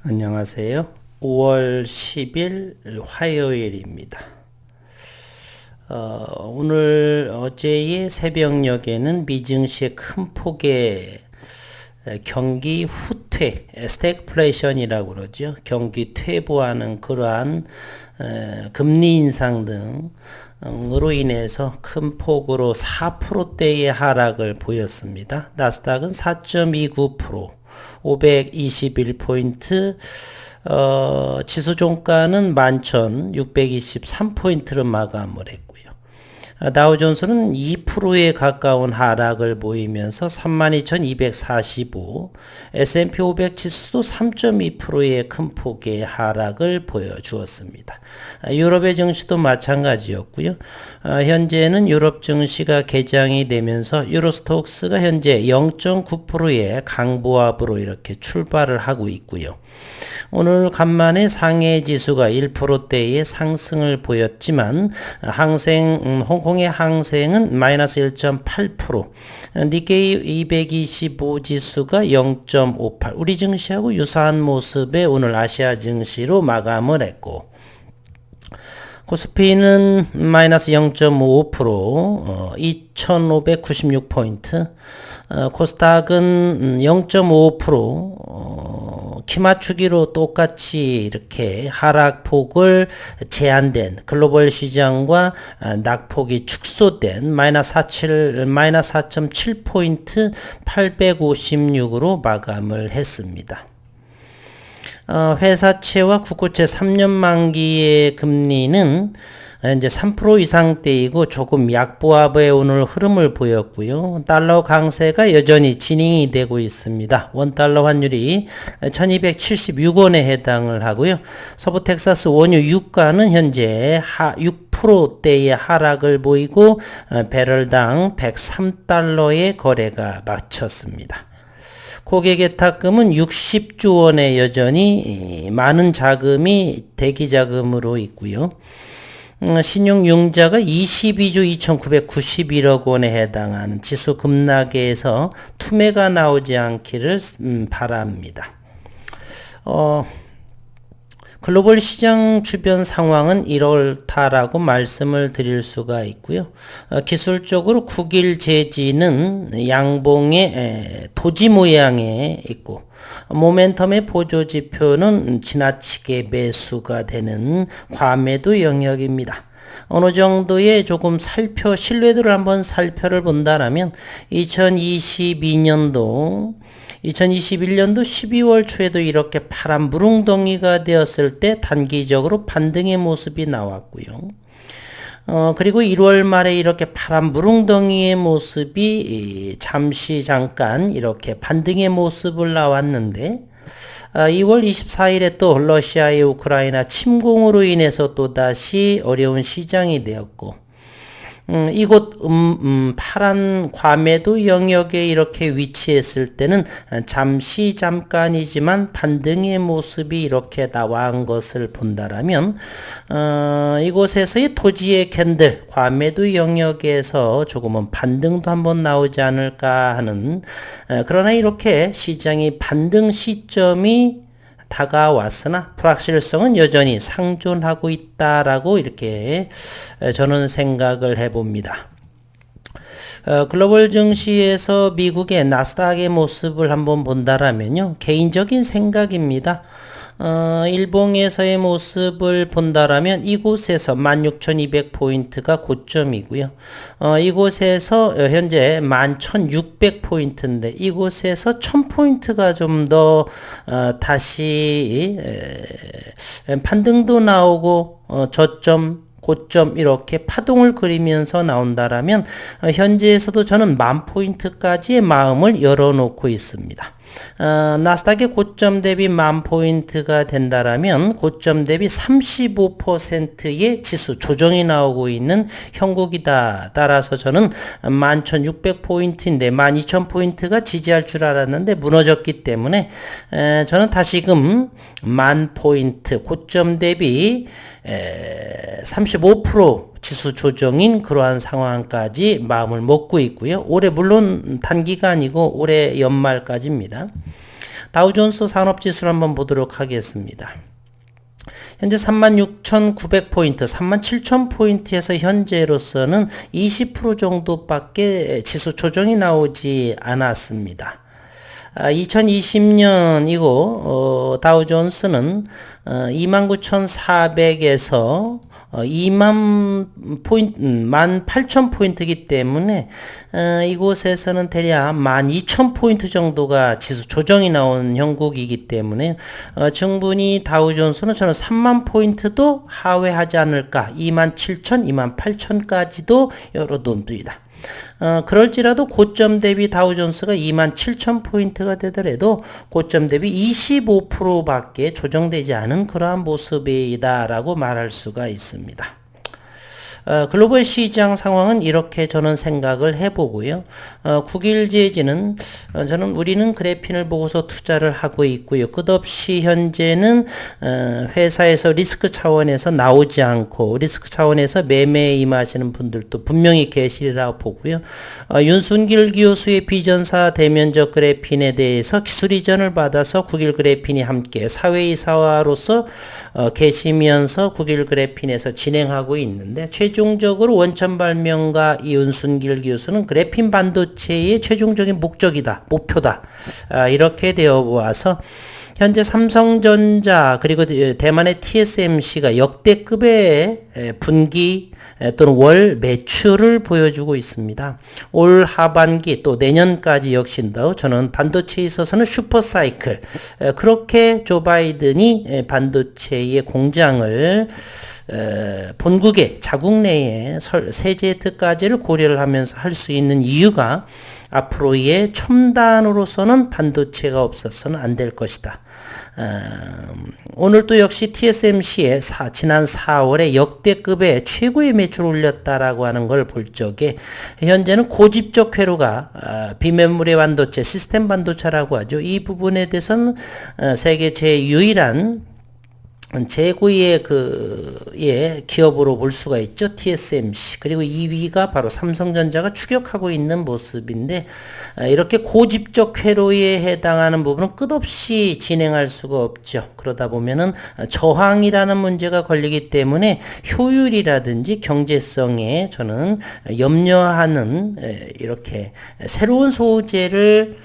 안녕하세요. 5월 10일 화요일입니다. 오늘 어제의 새벽녘에는 미증시의 큰 폭의 경기 후퇴, 스태그플레이션이라고 그러죠. 경기 퇴보하는 그러한 금리 인상 등으로 인해서 큰 폭으로 4%대의 하락을 보였습니다. 나스닥은 4.29%, 521포인트, 지수 종가는 11,623포인트로 마감을 했고요. 다우존스는 2%에 가까운 하락을 보이면서 32,245, S&P 500 지수도 3.2%의 큰 폭의 하락을 보여주었습니다. 유럽의 증시도 마찬가지였고요. 현재는 유럽 증시가 개장이 되면서 유로스톡스가 현재 0.9%의 강보합으로 이렇게 출발을 하고 있고요. 오늘 간만에 상해 지수가 1%대의 상승을 보였지만 홍콩의 항생은 마이너스 1.8%, 니케이 225 지수가 0.58, 우리 증시하고 유사한 모습의 오늘 아시아 증시로 마감을 했고, 코스피는 마이너스 0.55%, 2596포인트, 코스닥은 0.5%, 키 맞추기로 똑같이 이렇게 하락폭을 제한된 글로벌 시장과 낙폭이 축소된 마이너스 4.7포인트 856으로 마감을 했습니다. 회사채와 국고채 3년 만기의 금리는 이제 3% 이상대이고 조금 약보합의 오늘 흐름을 보였고요. 달러 강세가 여전히 진행이 되고 있습니다. 원달러 환율이 1276원에 해당을 하고요. 서부 텍사스 원유 유가는 현재 6%대의 하락을 보이고 배럴당 103달러의 거래가 마쳤습니다. 고객예탁금은 60조 원에 여전히 많은 자금이 대기자금으로 있고요. 신용융자가 22조 2,991억 원에 해당하는 지수 급락에서 투매가 나오지 않기를 바랍니다. 글로벌 시장 주변 상황은 이렇다라고 말씀을 드릴 수가 있고요. 기술적으로 국일 재지는 양봉의 도지 모양에 있고, 모멘텀의 보조 지표는 지나치게 매수가 되는 과매도 영역입니다. 어느 정도의 조금 신뢰도를 한번 살펴를 본다라면 2021년도 12월 초에도 이렇게 파란 무릉덩이가 되었을 때 단기적으로 반등의 모습이 나왔고요. 그리고 1월 말에 이렇게 파란 무릉덩이의 모습이 잠깐 이렇게 반등의 모습을 나왔는데, 2월 24일에 또 러시아의 우크라이나 침공으로 인해서 또다시 어려운 시장이 되었고, 이곳 파란 과매도 영역에 이렇게 위치했을 때는 잠깐이지만 반등의 모습이 이렇게 나온 것을 본다라면, 이곳에서의 토지의 캔들 과매도 영역에서 조금은 반등도 한번 나오지 않을까 하는, 그러나 이렇게 시장이 반등 시점이 다가왔으나 불확실성은 여전히 상존하고 있다라고 이렇게 저는 생각을 해봅니다. 글로벌 증시에서 미국의 나스닥의 모습을 한번 본다라면요, 개인적인 생각입니다. 일봉에서의 모습을 본다라면 이곳에서 16,200포인트가 고점이고요. 이곳에서 현재 11,600포인트인데 이곳에서 1,000포인트가 좀 더 다시 반등도 나오고 저점 고점 이렇게 파동을 그리면서 나온다라면 현재에서도 저는 10,000포인트까지의 마음을 열어놓고 있습니다. 나스닥의 고점 대비 10,000포인트가 된다라면 고점 대비 35%의 지수 조정이 나오고 있는 형국이다. 따라서 저는 11,600포인트인데 12,000포인트가 지지할 줄 알았는데 무너졌기 때문에 저는 다시금 10,000포인트 고점 대비 35% 지수 조정인 그러한 상황까지 마음을 먹고 있고요. 올해 물론 단기가 아니고 올해 연말까지입니다. 다우존스 산업지수를 한번 보도록 하겠습니다. 현재 36,900포인트, 37,000포인트에서 현재로서는 20% 정도밖에 지수 조정이 나오지 않았습니다. 2020년이고 다우존스는 29,400에서 18,000포인트이기 때문에 이곳에서는 대략 12,000포인트 정도가 지수 조정이 나온 형국이기 때문에 충분히 다우존스는 저는 30,000포인트도 하회하지 않을까, 27,000, 28,000까지도 열어둡니다. 그럴지라도 고점 대비 다우존스가 27,000포인트가 되더라도 고점 대비 25%밖에 조정되지 않은 그러한 모습이다라고 말할 수가 있습니다. 글로벌 시장 상황은 이렇게 저는 생각을 해보고요. 국일제지는 저는 우리는 그래핀을 보고서 투자를 하고 있고요. 끝없이 현재는 회사에서 리스크 차원에서 나오지 않고 리스크 차원에서 매매에 임하시는 분들도 분명히 계시리라고 보고요. 윤순길 교수의 비전사 대면적 그래핀에 대해서 기술 이전을 받아서 국일 그래핀이 함께 사회이사로서 계시면서 국일 그래핀에서 진행하고 있는데, 최종적으로 원천 발명가 이윤순길 교수는 그래핀 반도체의 최종적인 목표다. 이렇게 되어 와서 현재 삼성전자 그리고 대만의 TSMC가 역대급의 분기 또는 월 매출을 보여주고 있습니다. 올 하반기 또 내년까지 역시도 저는 반도체에 있어서는 슈퍼사이클, 그렇게 조 바이든이 반도체의 공장을 본국의 자국 내에 세제 혜택까지를 고려를 하면서 할 수 있는 이유가 앞으로의 첨단으로서는 반도체가 없어서는 안 될 것이다. 오늘도 역시 TSMC의 지난 4월에 역대급의 최고의 매출을 올렸다라고 하는 걸 볼 적에 현재는 고집적 회로가 비메모리 반도체, 시스템 반도체라고 하죠. 이 부분에 대해서는 세계 제유일한 재고의 기업으로 볼 수가 있죠. TSMC. 그리고 2위가 바로 삼성전자가 추격하고 있는 모습인데, 이렇게 고집적 회로에 해당하는 부분은 끝없이 진행할 수가 없죠. 그러다 보면은 저항이라는 문제가 걸리기 때문에 효율이라든지 경제성에 저는 염려하는 이렇게 새로운 소재를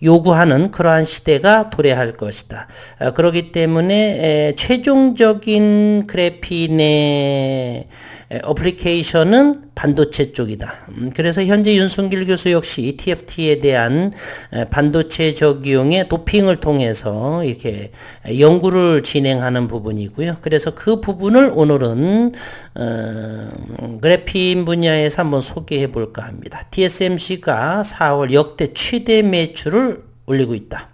요구하는 그러한 시대가 도래할 것이다. 그렇기 때문에 최종적인 그래핀의 어플리케이션은 반도체 쪽이다. 그래서 현재 윤순길 교수 역시 TFT에 대한 반도체 적용의 도핑을 통해서 이렇게 연구를 진행하는 부분이고요. 그래서 그 부분을 오늘은 그래핀 분야에서 한번 소개해 볼까 합니다. TSMC가 4월 역대 최대 매출을 올리고 있다.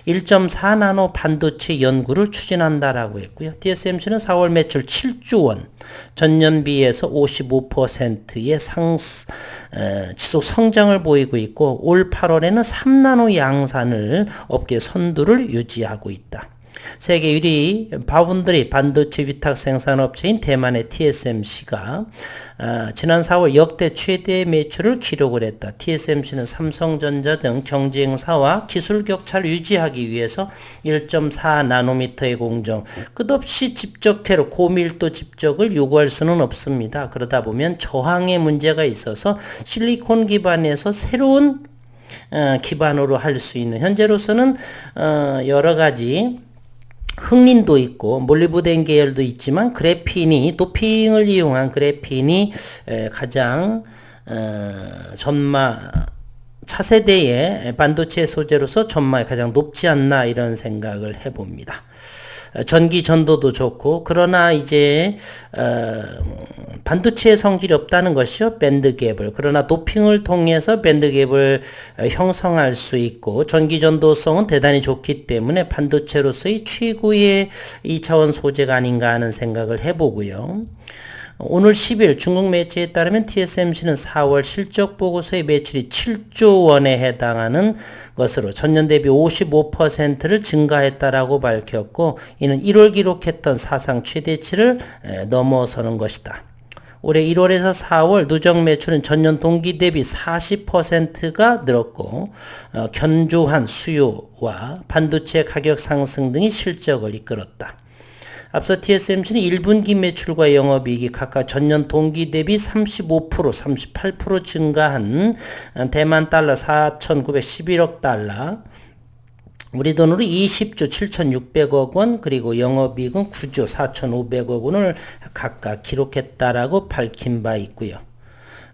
1.4나노 반도체 연구를 추진한다라고 했고요. TSMC는 4월 매출 7조 원, 전년 비해서 55%의 지속 성장을 보이고 있고, 올 8월에는 3나노 양산을 업계 선두를 유지하고 있다. 세계 1위 파운드리 반도체 위탁 생산업체인 대만의 TSMC가 지난 4월 역대 최대 매출을 기록을 했다. TSMC는 삼성전자 등 경쟁사와 기술 격차를 유지하기 위해서 1.4나노미터의 공정, 끝없이 집적회로 고밀도 집적을 요구할 수는 없습니다. 그러다 보면 저항의 문제가 있어서 실리콘 기반에서 새로운 기반으로 할 수 있는, 현재로서는 여러 가지 흑린도 있고 몰리브덴 계열도 있지만 도핑을 이용한 그래핀이 가장 차세대의 반도체 소재로서 전망이 가장 높지 않나, 이런 생각을 해봅니다. 전기 전도도 좋고, 그러나 이제 반도체의 성질이 없다는 것이요, 밴드갭을. 그러나 도핑을 통해서 밴드갭을 형성할 수 있고, 전기 전도성은 대단히 좋기 때문에 반도체로서의 최고의 2차원 소재가 아닌가 하는 생각을 해보고요. 오늘 10일 중국 매체에 따르면 TSMC는 4월 실적 보고서의 매출이 7조 원에 해당하는 것으로 전년 대비 55%를 증가했다라고 밝혔고, 이는 1월 기록했던 사상 최대치를 넘어서는 것이다. 올해 1월에서 4월 누적 매출은 전년 동기 대비 40%가 늘었고 견조한 수요와 반도체 가격 상승 등이 실적을 이끌었다. 앞서 TSMC는 1분기 매출과 영업이익이 각각 전년 동기 대비 35%, 38% 증가한 대만 달러 4,911억 달러, 우리 돈으로 20조 7,600억 원, 그리고 영업이익은 9조 4,500억 원을 각각 기록했다라고 밝힌 바 있고요.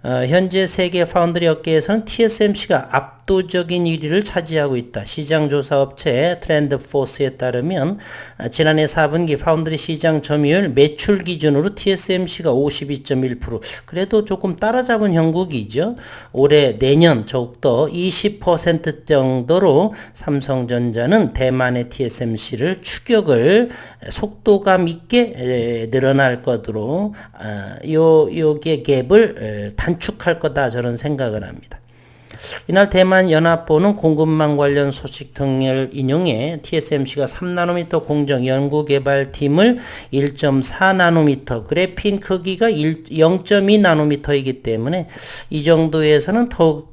현재 세계 파운드리 업계에서는 TSMC가 압도적인 1위를 차지하고 있다. 시장조사 업체 트렌드포스에 따르면 지난해 4분기 파운드리 시장 점유율 매출 기준으로 TSMC가 52.1%, 그래도 조금 따라잡은 형국이죠. 올해 내년 더욱더 20% 정도로 삼성전자는 대만의 TSMC를 추격을 속도감 있게 늘어날 것으로 요게 갭을 단축할 거다, 저는 생각을 합니다. 이날 대만연합보는 공급망 관련 소식 등을 인용해 TSMC가 3나노미터 공정 연구개발팀을 1.4나노미터, 그래핀 크기가 0.2나노미터이기 때문에 이 정도에서는 더욱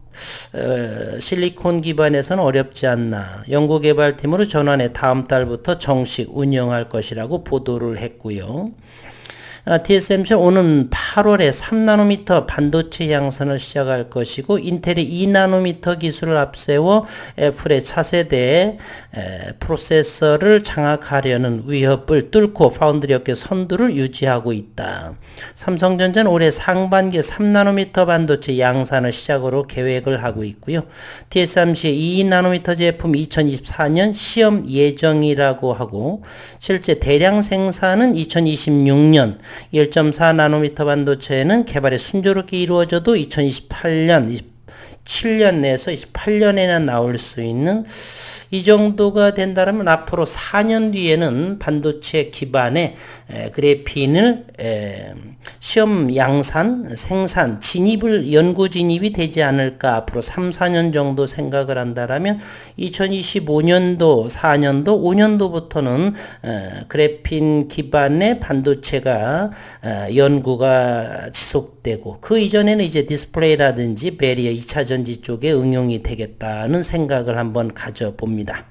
실리콘 기반에서는 어렵지 않나, 연구개발팀으로 전환해 다음 달부터 정식 운영할 것이라고 보도를 했고요. TSMC는 오는 8월에 3나노미터 반도체 양산을 시작할 것이고, 인텔이 2나노미터 기술을 앞세워 애플의 차세대 프로세서를 장악하려는 위협을 뚫고 파운드리 업계 선두를 유지하고 있다. 삼성전자는 올해 상반기에 3나노미터 반도체 양산을 시작으로 계획을 하고 있고요. TSMC의 2나노미터 제품 2024년 시험 예정이라고 하고, 실제 대량 생산은 2026년, 1.4나노미터 반도체는 개발이 순조롭게 이루어져도 2028년, 7년 내에서 28년에나 나올 수 있는, 이 정도가 된다면 앞으로 4년 뒤에는 반도체 기반의 그래핀을 시험 양산, 생산, 연구 진입이 되지 않을까. 앞으로 3, 4년 정도 생각을 한다라면 2025년도, 4년도, 5년도부터는 그래핀 기반의 반도체가 연구가 지속되고, 그 이전에는 이제 디스플레이라든지 배리어 2차 전지 쪽에 응용이 되겠다는 생각을 한번 가져봅니다.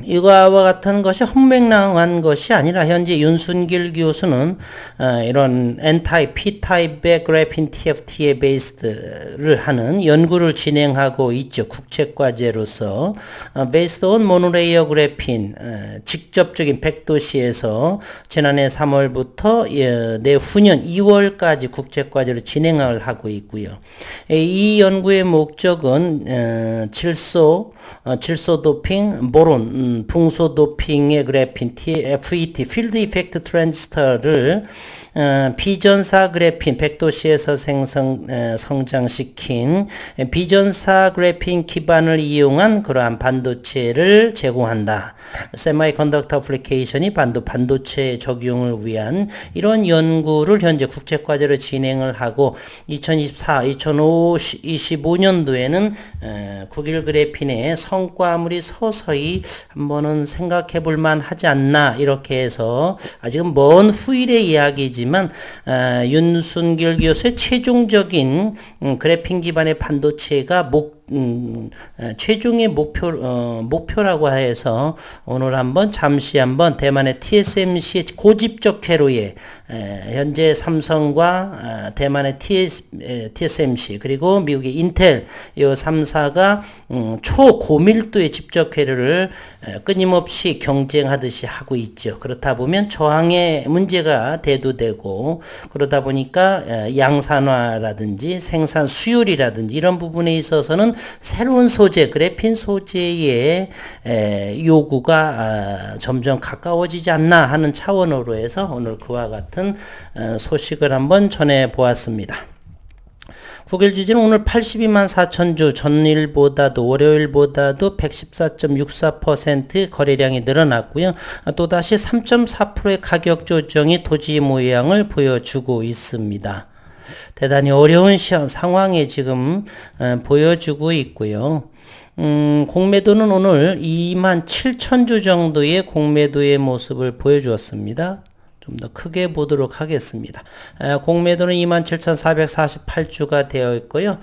이거와 같은 것이 헛맹랑한 것이 아니라 현재 윤순길 교수는 이런 N-타입, P-타입의 그래핀 TFT에 베이스드를 하는 연구를 진행하고 있죠. 국책과제로서 Based on Monolayer 그래핀, 직접적인 100도시에서 지난해 3월부터 내후년 2월까지 국책과제로 진행을 하고 있고요. 이 연구의 목적은 질소 도핑, 보론, 풍소 도핑의 그래핀 FET, 필드 이펙트 트랜지스터를 비전사 그래핀 100도씨에서 성장시킨 비전사 그래핀 기반을 이용한 그러한 반도체를 제공한다. 세미컨덕터 애플리케이션이 반도체 적용을 위한 이런 연구를 현재 국제과제로 진행을 하고, 2024, 2025년도에는 9일 그래핀의 성과물이 서서히 한번은 생각해 볼 만하지 않나, 이렇게 해서 아직은 먼 후일의 이야기지만 윤순길 교수의 최종적인 그래핀 기반의 반도체가 최종의 목표라고 해서 오늘 잠시 한번 대만의 TSMC의 고집적 회로에 현재 삼성과 대만의 TSMC 그리고 미국의 인텔, 이 3사가 초고밀도의 집적 회로를 끊임없이 경쟁하듯이 하고 있죠. 그렇다 보면 저항의 문제가 대두되고, 그러다 보니까 양산화라든지 생산 수율이라든지 이런 부분에 있어서는 새로운 소재, 그래핀 소재의 요구가 점점 가까워지지 않나 하는 차원으로 해서 오늘 그와 같은 소식을 한번 전해 보았습니다. 9일 주지는 오늘 82만 4천주, 전일보다도 월요일보다도 114.64% 거래량이 늘어났고요. 또다시 3.4%의 가격 조정이 도지 모양을 보여주고 있습니다. 대단히 어려운 상황에 지금 보여주고 있고요. 공매도는 오늘 2만 7천 주 정도의 공매도의 모습을 보여주었습니다. 좀 더 크게 보도록 하겠습니다. 공매도는 27,448주가 되어 있고요.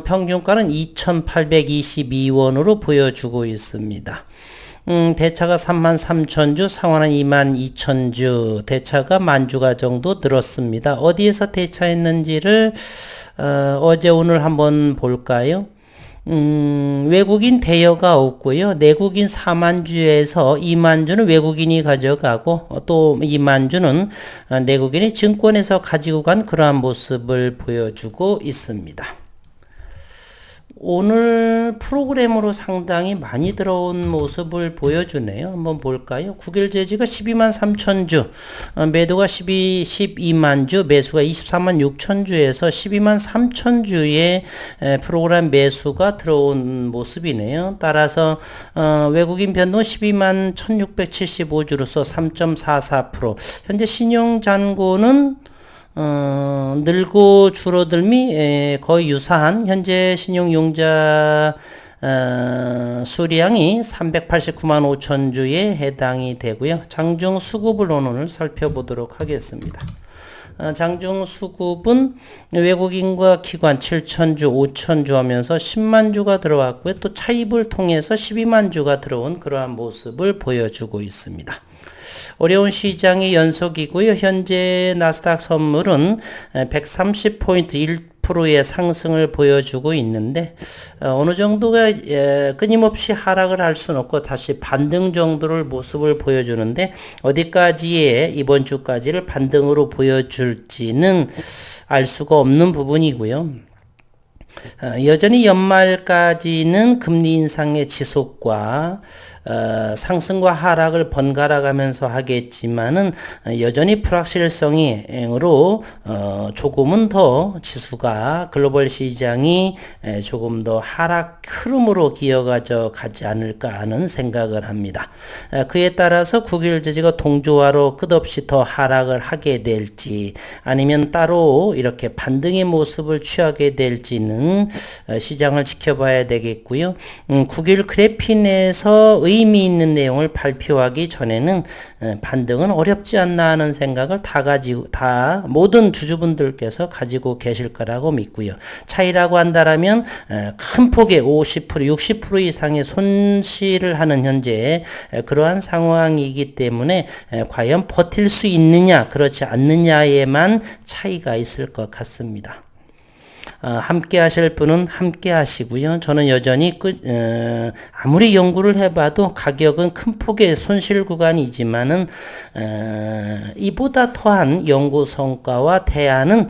평균가는 2,822원으로 보여주고 있습니다. 대차가 33,000주, 상환은 22,000주, 대차가 10,000주가 정도 늘었습니다. 어디에서 대차했는지를 어제 오늘 한번 볼까요? 외국인 대여가 없고요. 내국인 40,000주에서 20,000주는 외국인이 가져가고 또 20,000주는 내국인이 증권에서 가지고 간 그러한 모습을 보여주고 있습니다. 오늘 프로그램으로 상당히 많이 들어온 모습을 보여주네요. 한번 볼까요? 국일제지가 123,000주, 매도가 120,000주, 매수가 246,000주에서 123,000주의 프로그램 매수가 들어온 모습이네요. 따라서 외국인 변동 121,675주로서 3.44%. 현재 신용잔고는 늘고 줄어들미 거의 유사한 현재 신용융자 수량이 389만 5천주에 해당이 되고요. 장중 수급을 오늘 살펴보도록 하겠습니다. 장중 수급은 외국인과 기관 7,000주, 5,000주 하면서 100,000주가 들어왔고요. 또 차입을 통해서 120,000주가 들어온 그러한 모습을 보여주고 있습니다. 어려운 시장의 연속이고요. 현재 나스닥 선물은 130포인트 1%의 상승을 보여주고 있는데 어느 정도가 끊임없이 하락을 할 수는 없고 다시 반등 정도를 모습을 보여주는데 어디까지의 이번 주까지를 반등으로 보여줄지는 알 수가 없는 부분이고요. 여전히 연말까지는 금리 인상의 지속과 상승과 하락을 번갈아 가면서 하겠지만은 여전히 불확실성으로 조금은 더 지수가 글로벌 시장이 조금 더 하락 흐름으로 기어가져 가지 않을까 하는 생각을 합니다. 그에 따라서 국일제지가 동조화로 끝없이 더 하락을 하게 될지 아니면 따로 이렇게 반등의 모습을 취하게 될지는 시장을 지켜봐야 되겠고요. 국일 그래핀에서 의미 있는 내용을 발표하기 전에는 반등은 어렵지 않나 하는 생각을 다 모든 주주분들께서 가지고 계실 거라고 믿고요. 차이라고 한다라면 큰 폭의 50%, 60% 이상의 손실을 하는 현재 그러한 상황이기 때문에 과연 버틸 수 있느냐, 그렇지 않느냐에만 차이가 있을 것 같습니다. 함께 하실 분은 함께 하시고요. 저는 여전히 아무리 연구를 해봐도 가격은 큰 폭의 손실 구간이지만은 이보다 더한 연구 성과와 대안은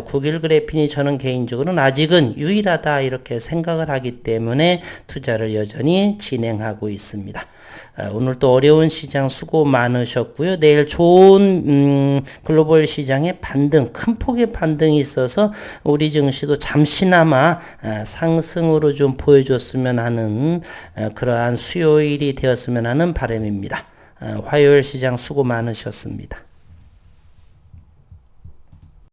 국일 그래핀이 저는 개인적으로는 아직은 유일하다 이렇게 생각을 하기 때문에 투자를 여전히 진행하고 있습니다. 오늘 또 어려운 시장 수고 많으셨고요. 내일 좋은 글로벌 시장의 반등, 큰 폭의 반등이 있어서 우리 증시도 잠시나마 상승으로 좀 보여줬으면 하는 그러한 수요일이 되었으면 하는 바람입니다. 화요일 시장 수고 많으셨습니다.